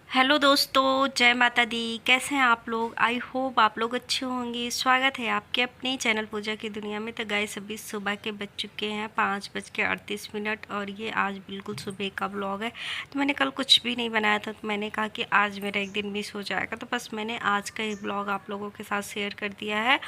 Hello दोस्तों, जय माता दी। कैसे हैं आप लोग? आई होप आप लोग अच्छे होंगे। स्वागत है आपके अपने चैनल पूजा की दुनिया में। तो गाइस अभी सुबह के बज चुके हैं 5:38 और ये आज बिल्कुल सुबह का ब्लॉग है। तो मैंने कल कुछ भी नहीं बनाया था, तो मैंने कहा कि आज मेरा एक दिन मिस हो जाएगा, तो बस मैंने आज का ही ब्लॉग आप लोगों के साथ शेयर कर दिया है।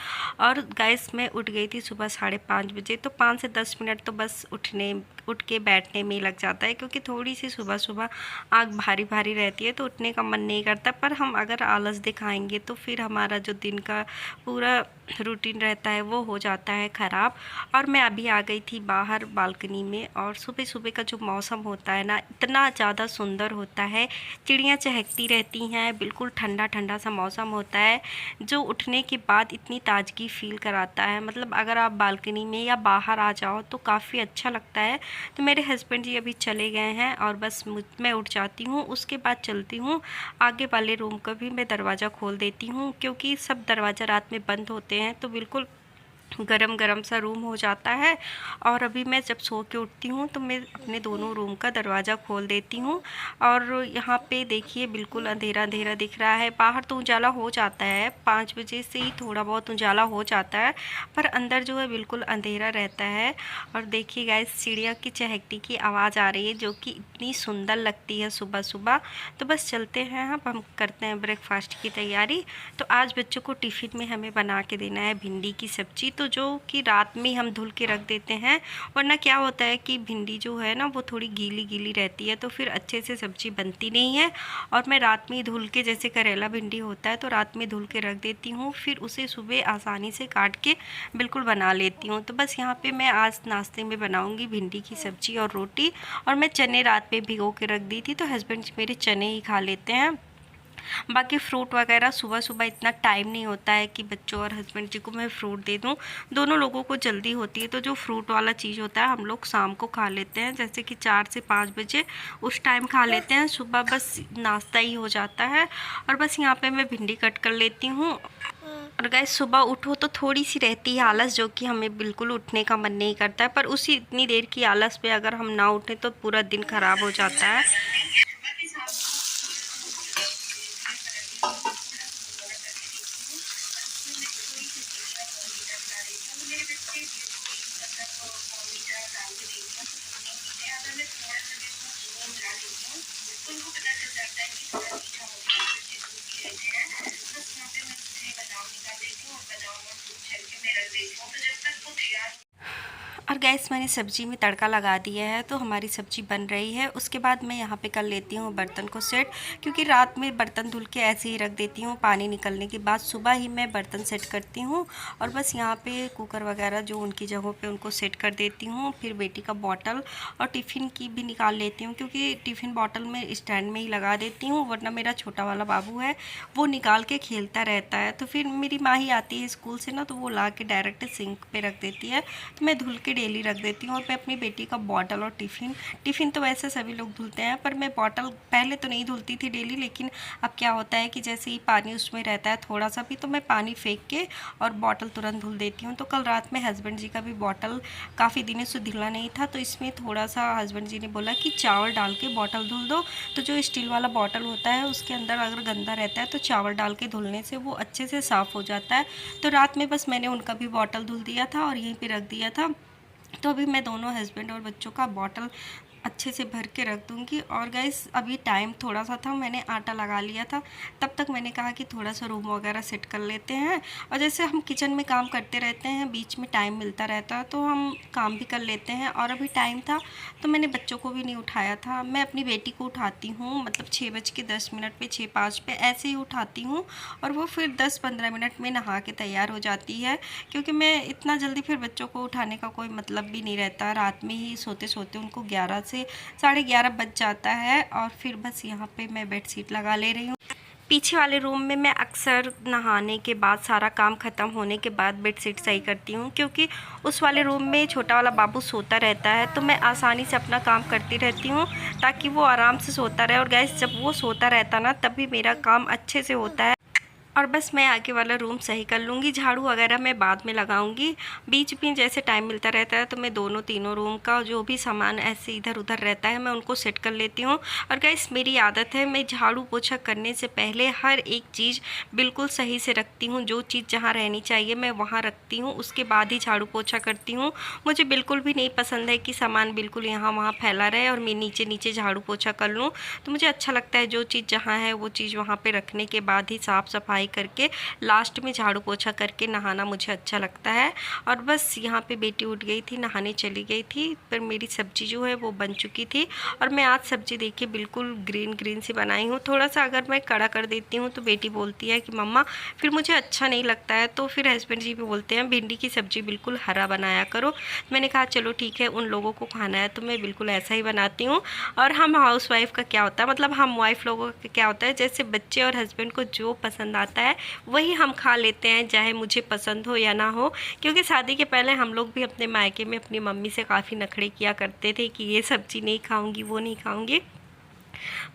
और गाइस मैं उठ गई थी सुबह 5:30 बजे, तो 5 से 10 मिनट तो बस उठ के बैठने में ही लग जाता है, क्योंकि थोड़ी सी सुबह सुबह आँख भारी भारी रहती है तो उठने का मन नहीं करता। पर हम अगर आलस दिखाएंगे तो फिर हमारा जो दिन का पूरा रूटीन रहता है वो हो जाता है ख़राब। और मैं अभी आ गई थी बाहर बालकनी में, और सुबह सुबह का जो मौसम होता है ना, इतना ज़्यादा सुंदर होता है। चिड़ियाँ चहकती रहती हैं, बिल्कुल ठंडा ठंडा सा मौसम होता है, जो उठने के बाद इतनी ताजगी फील कराता है। मतलब अगर आप बालकनी में या बाहर आ जाओ तो काफ़ी अच्छा लगता है। तो मेरे हस्बैंड जी अभी चले गए हैं और बस मैं उठ जाती हूँ, उसके बाद चलती हूँ आगे वाले रूम का भी मैं दरवाज़ा खोल देती हूँ, क्योंकि सब दरवाज़ा रात में बंद होते हैं तो बिल्कुल गरम गरम सा रूम हो जाता है। और अभी मैं जब सो के उठती हूँ तो मैं अपने दोनों रूम का दरवाज़ा खोल देती हूँ। और यहाँ पे देखिए बिल्कुल अंधेरा अंधेरा दिख रहा है। बाहर तो उजाला हो जाता है, 5 बजे से ही थोड़ा बहुत उजाला हो जाता है, पर अंदर जो है बिल्कुल अंधेरा रहता है। और देखिए गाइस, चिड़िया की चहकती की आवाज़ आ रही है, जो कि इतनी सुंदर लगती है सुबह सुबह। तो बस चलते हैं, अब हम करते हैं ब्रेकफास्ट की तैयारी। तो आज बच्चों को टिफ़िन में हमें बना के देना है भिंडी की सब्ज़ी, तो जो कि रात में हम धुल के रख देते हैं, वरना क्या होता है कि भिंडी जो है ना वो थोड़ी गीली गीली रहती है, तो फिर अच्छे से सब्ज़ी बनती नहीं है। और मैं रात में ही धुल के, जैसे करेला भिंडी होता है तो रात में धुल के रख देती हूँ, फिर उसे सुबह आसानी से काट के बिल्कुल बना लेती हूँ। तो बस यहाँ पे मैं आज नाश्ते में बनाऊँगी भिंडी की सब्ज़ी और रोटी। और मैं चने रात में भिगो के रख दी थी, तो हस्बैंड मेरे चने ही खा लेते हैं। बाकी फ्रूट वगैरह सुबह सुबह इतना टाइम नहीं होता है कि बच्चों और हस्बैंड जी को मैं फ़्रूट दे दूँ। दोनों लोगों को जल्दी होती है, तो जो फ्रूट वाला चीज़ होता है हम लोग शाम को खा लेते हैं, जैसे कि 4 से 5 बजे उस टाइम खा लेते हैं। सुबह बस नाश्ता ही हो जाता है। और बस यहाँ पे मैं भिंडी कट कर लेती हूँ। और गाइस सुबह उठो तो थोड़ी सी रहती है आलस, जो कि हमें बिल्कुल उठने का मन नहीं करता है, पर उसी इतनी देर की आलस पे अगर हम ना उठें तो पूरा दिन ख़राब हो जाता है। और गैस मैंने सब्ज़ी में तड़का लगा दिया है, तो हमारी सब्ज़ी बन रही है। उसके बाद मैं यहाँ पे कर लेती हूँ बर्तन को सेट, क्योंकि रात में बर्तन धुल के ऐसे ही रख देती हूँ। पानी निकलने के बाद सुबह ही मैं बर्तन सेट करती हूँ। और बस यहाँ पे कुकर वगैरह जो उनकी जगहों पे उनको सेट कर देती हूँ। फिर बेटी का बॉटल और टिफ़िन की भी निकाल लेती हूँ, क्योंकि टिफ़िन बॉटल में स्टैंड में ही लगा देती हूँ, वरना मेरा छोटा वाला बाबू है वो निकाल के खेलता रहता है। तो फिर मेरी माँ ही आती है स्कूल से ना, तो वो ला के डायरेक्ट सिंक पे रख देती है, तो मैं धुल के डेली रख देती हूँ। और मैं अपनी बेटी का बॉटल और टिफ़िन तो वैसे सभी लोग धुलते हैं, पर मैं बॉटल पहले तो नहीं धुलती थी डेली, लेकिन अब क्या होता है कि जैसे ही पानी उसमें रहता है थोड़ा सा भी, तो मैं पानी फेंक के और बॉटल तुरंत धुल देती हूँ। तो कल रात में हस्बैंड जी का भी बॉटल काफ़ी दिनों से धुला नहीं था, तो इसमें थोड़ा सा हस्बैंड जी ने बोला कि चावल डाल के बॉटल धुल दो। तो जो स्टील वाला बॉटल होता है उसके अंदर अगर गंदा रहता है तो चावल डाल के धुलने से वो अच्छे से साफ़ हो जाता है। तो रात में बस मैंने उनका भी बॉटल धुल दिया था और यहीं पे रख दिया था। तो अभी मैं दोनों हस्बैंड और बच्चों का बॉटल अच्छे से भर के रख दूँगी। और गाइस अभी टाइम थोड़ा सा था, मैंने आटा लगा लिया था, तब तक मैंने कहा कि थोड़ा सा रूम वगैरह सेट कर लेते हैं। और जैसे हम किचन में काम करते रहते हैं, बीच में टाइम मिलता रहता है तो हम काम भी कर लेते हैं। और अभी टाइम था तो मैंने बच्चों को भी नहीं उठाया था, मैं अपनी बेटी को उठाती हूँ, मतलब 6:10 पे, 6:05 पे ऐसे ही उठाती हूँ। और वो फिर 10-15 मिनट में नहा के तैयार हो जाती है, क्योंकि मैं इतना जल्दी फिर बच्चों को उठाने का कोई मतलब भी नहीं रहता। रात में ही सोते सोते उनको 11 से 11:30 बज जाता है। और फिर बस यहाँ पे मैं बेडशीट लगा ले रही हूँ। पीछे वाले रूम में मैं अक्सर नहाने के बाद, सारा काम ख़त्म होने के बाद बेडशीट सही करती हूँ, क्योंकि उस वाले रूम में छोटा वाला बाबू सोता रहता है, तो मैं आसानी से अपना काम करती रहती हूँ ताकि वो आराम से सोता रहे। और गैस जब वो सोता रहता ना, तभी मेरा काम अच्छे से होता है। और बस मैं आगे वाला रूम सही कर लूँगी, झाड़ू वगैरह मैं बाद में लगाऊंगी। बीच में जैसे टाइम मिलता रहता है तो मैं दोनों तीनों रूम का जो भी सामान ऐसे इधर उधर रहता है, मैं उनको सेट कर लेती हूँ। और गाइस मेरी आदत है, मैं झाड़ू पोछा करने से पहले हर एक चीज़ बिल्कुल सही से रखती हूँ। जो चीज़ जहाँ रहनी चाहिए मैं वहाँ रखती हूँ, उसके बाद ही झाड़ू पोछा करती हूँ। मुझे बिल्कुल भी नहीं पसंद है कि सामान बिल्कुल यहाँ वहाँ फैला रहे और मैं नीचे नीचे झाड़ू पोछा कर लूँ। तो मुझे अच्छा लगता है जो चीज़ जहाँ है वो चीज़ वहाँ पे रखने के बाद ही साफ़ सफाई करके लास्ट में झाड़ू पोछा करके नहाना मुझे अच्छा लगता है। और बस यहाँ पे बेटी उठ गई थी, नहाने चली गई थी, पर मेरी सब्ज़ी जो है वो बन चुकी थी। और मैं आज सब्ज़ी देखिए बिल्कुल ग्रीन ग्रीन सी बनाई हूँ। थोड़ा सा अगर मैं कड़ा कर देती हूँ तो बेटी बोलती है कि मम्मा फिर मुझे अच्छा नहीं लगता है, तो फिर हस्बैंड जी भी बोलते हैं भिंडी की सब्ज़ी बिल्कुल हरा बनाया करो। मैंने कहा चलो ठीक है, उन लोगों को खाना है तो मैं बिल्कुल ऐसा ही बनाती हूँ। और हम हाउस वाइफ का क्या होता है, मतलब हम वाइफ लोगों का क्या होता है, जैसे बच्चे और हस्बैंड को जो पसंद आता है वही हम खा लेते हैं, चाहे मुझे पसंद हो या ना हो। क्योंकि शादी के पहले हम लोग भी अपने मायके में अपनी मम्मी से काफ़ी नखरे किया करते थे कि ये सब्ज़ी नहीं खाऊंगी, वो नहीं खाऊंगी।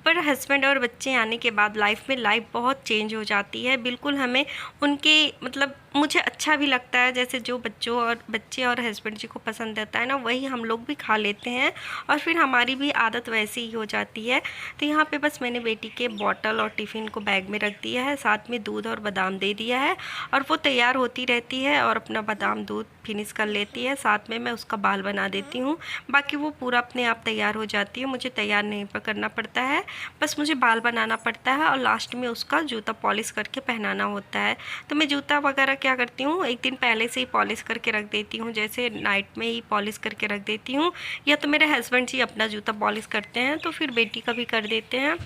पर हस्बैंड और बच्चे आने के बाद लाइफ बहुत चेंज हो जाती है। बिल्कुल हमें उनके, मतलब मुझे अच्छा भी लगता है, जैसे जो बच्चे और हस्बैंड जी को पसंद आता है ना, वही हम लोग भी खा लेते हैं और फिर हमारी भी आदत वैसी ही हो जाती है। तो यहाँ पे बस मैंने बेटी के बॉटल और टिफ़िन को बैग में रख दिया है, साथ में दूध और बादाम दे दिया है। और वो तैयार होती रहती है और अपना बादाम दूध फिनिश कर लेती है, साथ में मैं उसका बाल बना देती हूँ। बाकी वो पूरा अपने आप तैयार हो जाती है, मुझे तैयार नहीं करना पड़ता है, बस मुझे बाल बनाना पड़ता है और लास्ट में उसका जूता पॉलिश करके पहनाना होता है। तो मैं जूता वगैरह क्या करती हूँ, एक दिन पहले से ही पॉलिश करके रख देती हूँ, जैसे नाइट में ही पॉलिश करके रख देती हूँ। या तो मेरे हस्बैंड जी अपना जूता पॉलिश करते हैं तो फिर बेटी का भी कर देते हैं।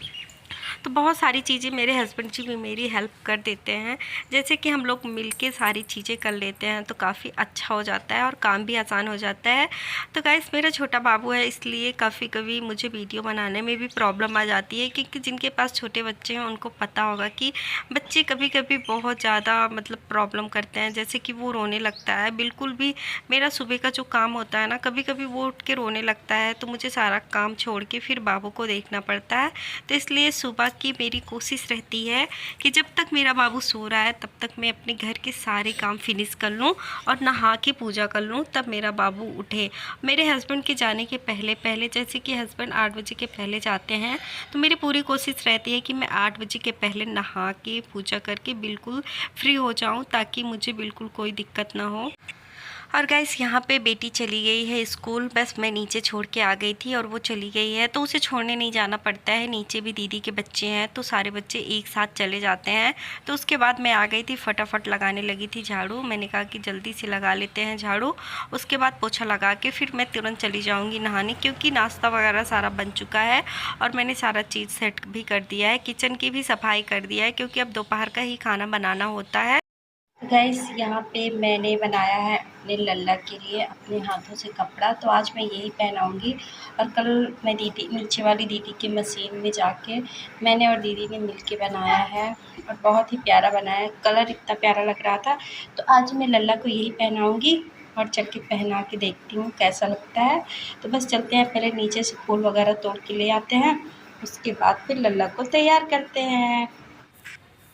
तो बहुत सारी चीज़ें मेरे हस्बैंड जी भी मेरी हेल्प कर देते हैं, जैसे कि हम लोग मिलके सारी चीज़ें कर लेते हैं तो काफ़ी अच्छा हो जाता है और काम भी आसान हो जाता है। तो गाइस मेरा छोटा बाबू है, इसलिए काफ़ी कभी मुझे वीडियो बनाने में भी प्रॉब्लम आ जाती है, क्योंकि जिनके पास छोटे बच्चे हैं उनको पता होगा कि बच्चे कभी कभी बहुत ज़्यादा मतलब प्रॉब्लम करते हैं, जैसे कि वो रोने लगता है। बिल्कुल भी मेरा सुबह का जो काम होता है ना, कभी कभी वो उठ के रोने लगता है तो मुझे सारा काम छोड़ के फिर बाबू को देखना पड़ता है। तो इसलिए सुबह की मेरी कोशिश रहती है कि जब तक मेरा बाबू सो रहा है तब तक मैं अपने घर के सारे काम फिनिश कर लूँ और नहा के पूजा कर लूँ, तब मेरा बाबू उठे। मेरे हस्बैंड के जाने के पहले पहले, जैसे कि हस्बैंड 8 बजे के पहले जाते हैं, तो मेरी पूरी कोशिश रहती है कि मैं 8 बजे के पहले नहा के पूजा करके बिल्कुल फ्री हो जाऊँ, ताकि मुझे बिल्कुल कोई दिक्कत ना हो। और गाइस यहाँ पे बेटी चली गई है स्कूल, बस मैं नीचे छोड़ के आ गई थी और वो चली गई है, तो उसे छोड़ने नहीं जाना पड़ता है। नीचे भी दीदी के बच्चे हैं तो सारे बच्चे एक साथ चले जाते हैं। तो उसके बाद मैं आ गई थी, फटाफट लगाने लगी थी झाड़ू। मैंने कहा कि जल्दी से लगा लेते हैं झाड़ू, उसके बाद पोछा लगा के फिर मैं तुरंत चली जाऊँगी नहाने, क्योंकि नाश्ता वगैरह सारा बन चुका है और मैंने सारा चीज़ सेट भी कर दिया है, किचन की भी सफाई कर दिया है, क्योंकि अब दोपहर का ही खाना बनाना होता है। गाइस यहाँ पे मैंने बनाया है अपने लल्ला के लिए अपने हाथों से कपड़ा, तो आज मैं यही पहनाऊँगी। और कल मैं दीदी, नीचे वाली दीदी की मशीन में जाके मैंने और दीदी ने मिलके बनाया है और बहुत ही प्यारा बनाया है, कलर इतना प्यारा लग रहा था। तो आज मैं लल्ला को यही पहनाऊँगी और चल के पहना के देखती हूँ कैसा लगता है। तो बस चलते हैं, पहले नीचे से फूल वगैरह तोड़ के ले आते हैं, उसके बाद फिर लल्ला को तैयार करते हैं।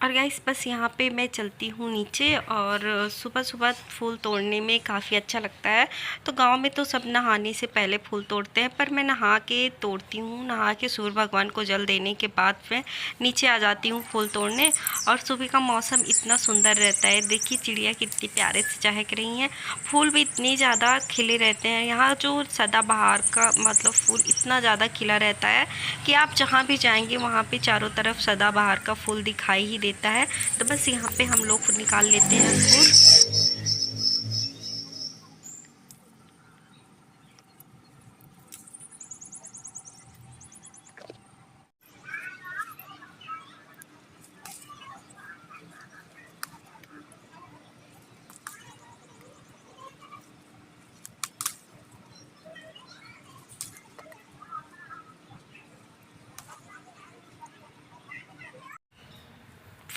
और गाइस बस यहाँ पे मैं चलती हूँ नीचे, और सुबह सुबह फूल तोड़ने में काफ़ी अच्छा लगता है। तो गांव में तो सब नहाने से पहले फूल तोड़ते हैं, पर मैं नहा के तोड़ती हूँ। नहा के सूर्य भगवान को जल देने के बाद मैं नीचे आ जाती हूँ फूल तोड़ने। और सुबह का मौसम इतना सुंदर रहता है, देखिए चिड़िया कितनी प्यारे से चहक रही हैं, फूल भी इतने ज़्यादा खिले रहते हैं। यहाँ जो सदाबहार का मतलब फूल इतना ज़्यादा खिला रहता है कि आप जहाँ भी जाएंगे वहाँ पे चारों तरफ सदाबहार का फूल दिखाई ही देता है। तो बस यहाँ पे हम लोग निकाल लेते हैं फूल।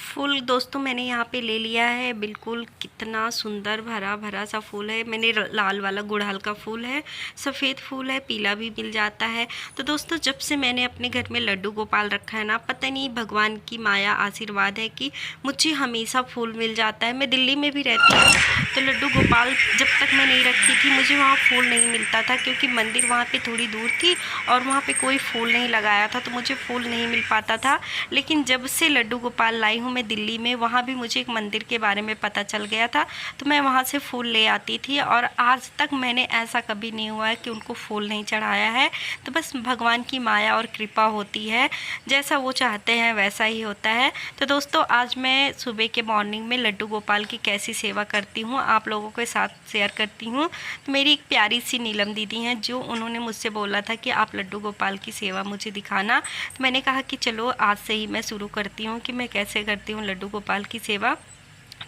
फूल दोस्तों मैंने यहाँ पे ले लिया है, बिल्कुल कितना सुंदर भरा भरा सा फूल है। मैंने लाल वाला गुड़हल का फूल है, सफ़ेद फूल है, पीला भी मिल जाता है। तो दोस्तों जब से मैंने अपने घर में लड्डू गोपाल रखा है ना, पता नहीं भगवान की माया आशीर्वाद है कि मुझे हमेशा फूल मिल जाता है। मैं दिल्ली में भी रहती हूँ, तो लड्डू गोपाल जब तक मैं नहीं रखी थी मुझे वहाँ फूल नहीं मिलता था, क्योंकि मंदिर वहाँ पर थोड़ी दूर थी और वहाँ पर कोई फूल नहीं लगाया था, तो मुझे फूल नहीं मिल पाता था। लेकिन जब से लड्डू गोपाल लाई हूँ मैं दिल्ली में, वहाँ भी मुझे एक मंदिर के बारे में पता चल गया था, तो मैं वहाँ से फूल ले आती थी। और आज तक मैंने ऐसा कभी नहीं हुआ है कि उनको फूल नहीं चढ़ाया है। तो बस भगवान की माया और कृपा होती है, जैसा वो चाहते हैं वैसा ही होता है। तो दोस्तों आज मैं सुबह के मॉर्निंग में लड्डू गोपाल की कैसी सेवा करती हूँ आप लोगों के साथ शेयर करती हूँ। तो मेरी एक प्यारी सी नीलम दीदी हैं, जो उन्होंने मुझसे बोला था कि आप लड्डू गोपाल की सेवा मुझे दिखाना। तो मैंने कहा कि चलो आज से ही मैं शुरू करती हूँ कि मैं कैसे करती हूँ लड्डू गोपाल की सेवा।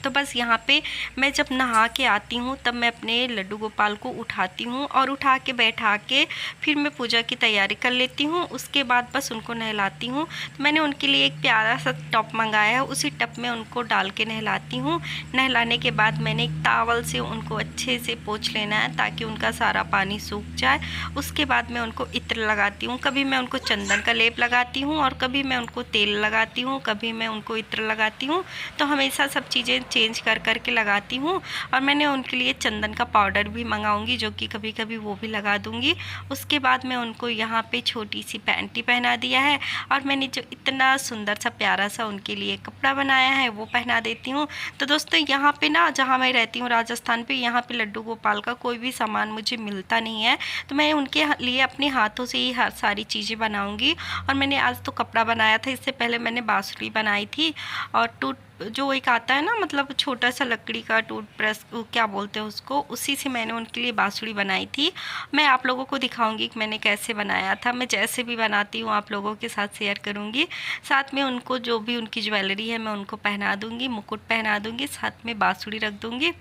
तो बस यहाँ पे मैं जब नहा के आती हूँ तब मैं अपने लड्डू गोपाल को उठाती हूँ, और उठा के बैठा के फिर मैं पूजा की तैयारी कर लेती हूँ। उसके बाद बस उनको नहलाती हूँ। तो मैंने उनके लिए एक प्यारा सा टब मंगाया है, उसी टब में उनको डाल के नहलाती हूँ। नहलाने के बाद मैंने एक तावल से उनको अच्छे से पोंछ लेना है ताकि उनका सारा पानी सूख जाए। उसके बाद मैं उनको इत्र लगाती हूँ, कभी मैं उनको चंदन का लेप लगाती हूँ और कभी मैं उनको तेल लगाती हूँ, कभी मैं उनको इत्र लगाती हूँ। तो हमेशा सब चीज़ें चेंज कर कर के लगाती हूँ। और मैंने उनके लिए चंदन का पाउडर भी मंगाऊंगी, जो कि कभी कभी वो भी लगा दूंगी। उसके बाद मैं उनको यहाँ पे छोटी सी पैंटी पहना दिया है, और मैंने जो इतना सुंदर सा प्यारा सा उनके लिए कपड़ा बनाया है वो पहना देती हूँ। तो दोस्तों यहाँ पे ना, जहाँ मैं रहती हूँ राजस्थान पे, यहाँ पे लड्डू गोपाल का कोई भी सामान मुझे मिलता नहीं है, तो मैं उनके लिए अपने हाथों से ही हर सारी चीज़ें बनाऊँगी। और मैंने आज तो कपड़ा बनाया था, इससे पहले मैंने बाँसुरी बनाई थी, और जो एक आता है ना, मतलब छोटा सा लकड़ी का टूथब्रश, क्या बोलते हैं उसको, उसी से मैंने उनके लिए बाँसुरी बनाई थी। मैं आप लोगों को दिखाऊंगी कि मैंने कैसे बनाया था। मैं जैसे भी बनाती हूँ आप लोगों के साथ शेयर करूँगी। साथ में उनको जो भी उनकी ज्वेलरी है मैं उनको पहना दूँगी, मुकुट पहना दूँगी, साथ में बाँसुरी रख दूँगी।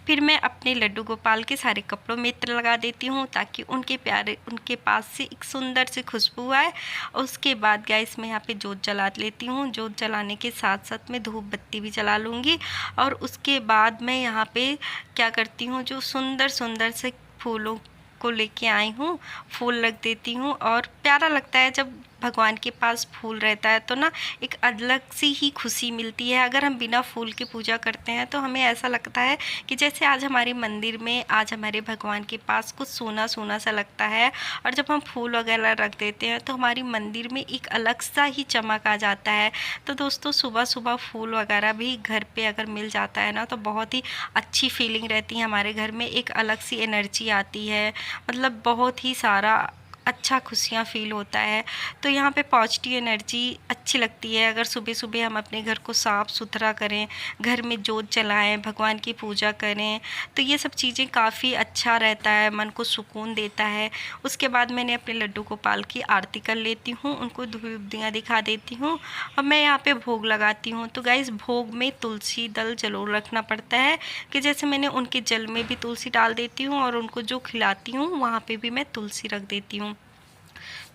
फिर मैं अपने लड्डू गोपाल के सारे कपड़ों में इत्र लगा देती हूँ ताकि उनके पास से एक सुंदर सी खुशबू आए। उसके बाद गैस में यहाँ पे जोत जला लेती हूँ। जोत जलाने के साथ साथ मैं धूप बत्ती भी जला लूँगी। और उसके बाद मैं यहाँ पे क्या करती हूँ, जो सुंदर सुंदर से फूलों को लेके आई हूँ, फूल रख देती हूँ। और प्यारा लगता है जब भगवान के पास फूल रहता है, तो ना एक अलग सी ही खुशी मिलती है। अगर हम बिना फूल के पूजा करते हैं तो हमें ऐसा लगता है कि जैसे आज हमारे मंदिर में, आज हमारे भगवान के पास कुछ सोना सोना सा लगता है। और जब हम फूल वगैरह रख देते हैं तो हमारी मंदिर में एक अलग सा ही चमक आ जाता है। तो दोस्तों सुबह सुबह फूल वगैरह भी घर पे अगर मिल जाता है ना, तो बहुत ही अच्छी फीलिंग रहती है हमारे घर में, एक अलग सी एनर्जी आती है, मतलब बहुत ही सारा अच्छा खुशियाँ फील होता है। तो यहाँ पे पॉजिटिव एनर्जी अच्छी लगती है। अगर सुबह सुबह हम अपने घर को साफ़ सुथरा करें, घर में जोत जलाएं, भगवान की पूजा करें, तो ये सब चीज़ें काफ़ी अच्छा रहता है, मन को सुकून देता है। उसके बाद मैंने अपने लड्डू गोपाल की आरती कर लेती हूँ, उनको धूप दिया दिखा देती हूँ, और मैं यहाँ पे भोग लगाती हूँ। तो गाइस भोग में तुलसी दल ज़रूर रखना पड़ता है, कि जैसे मैंने उनके जल में भी तुलसी डाल देती हूँ और उनको जो खिलाती हूँ वहाँ पर भी मैं तुलसी रख देती हूँ।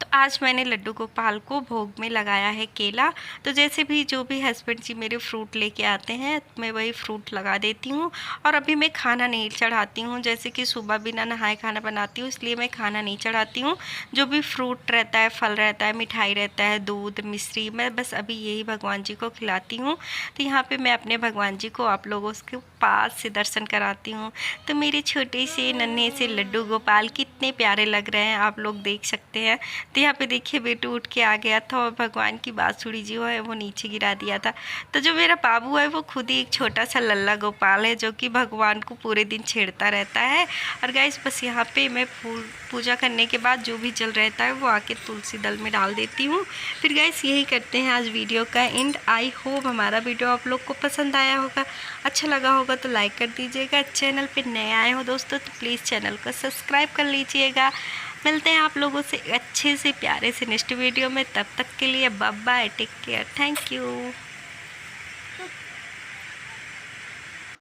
तो आज मैंने लड्डू गोपाल को भोग में लगाया है केला। तो जैसे भी जो भी हस्बैंड जी मेरे फ्रूट लेके आते हैं मैं वही फ्रूट लगा देती हूँ। और अभी मैं खाना नहीं चढ़ाती हूँ, जैसे कि सुबह बिना नहाए खाना बनाती हूँ, इसलिए मैं खाना नहीं चढ़ाती हूँ। जो भी फ्रूट रहता है, फल रहता है, मिठाई रहता है, दूध, मिश्री, मैं बस अभी यही भगवान जी को खिलाती हूँ। तो यहाँ पे मैं अपने भगवान जी को आप लोगों के पास से दर्शन कराती हूँ। तो मेरे छोटे से नन्हे से लड्डू गोपाल कितने प्यारे लग रहे हैं, आप लोग देख सकते हैं। तो यहाँ पे देखिए बेटू उठ के आ गया था और भगवान की बांसुरी जो है वो नीचे गिरा दिया था। तो जो मेरा बाबू है वो खुद ही एक छोटा सा लल्ला गोपाल है जो कि भगवान को पूरे दिन छेड़ता रहता है। और गाइस बस यहाँ पे मैं पूजा करने के बाद जो भी जल रहता है वो आके तुलसी दल में डाल देती हूँ। फिर गाइस यही करते हैं आज वीडियो का एंड। आई होप हमारा वीडियो आप लोग को पसंद आया होगा, अच्छा लगा होगा तो लाइक कर दीजिएगा। चैनल पे नए आए हो दोस्तों तो प्लीज़ चैनल को सब्सक्राइब कर लीजिएगा। मिलते हैं आप लोगों से अच्छे से प्यारे से नेक्स्ट वीडियो में, तब तक के लिए bye bye, take care, thank you.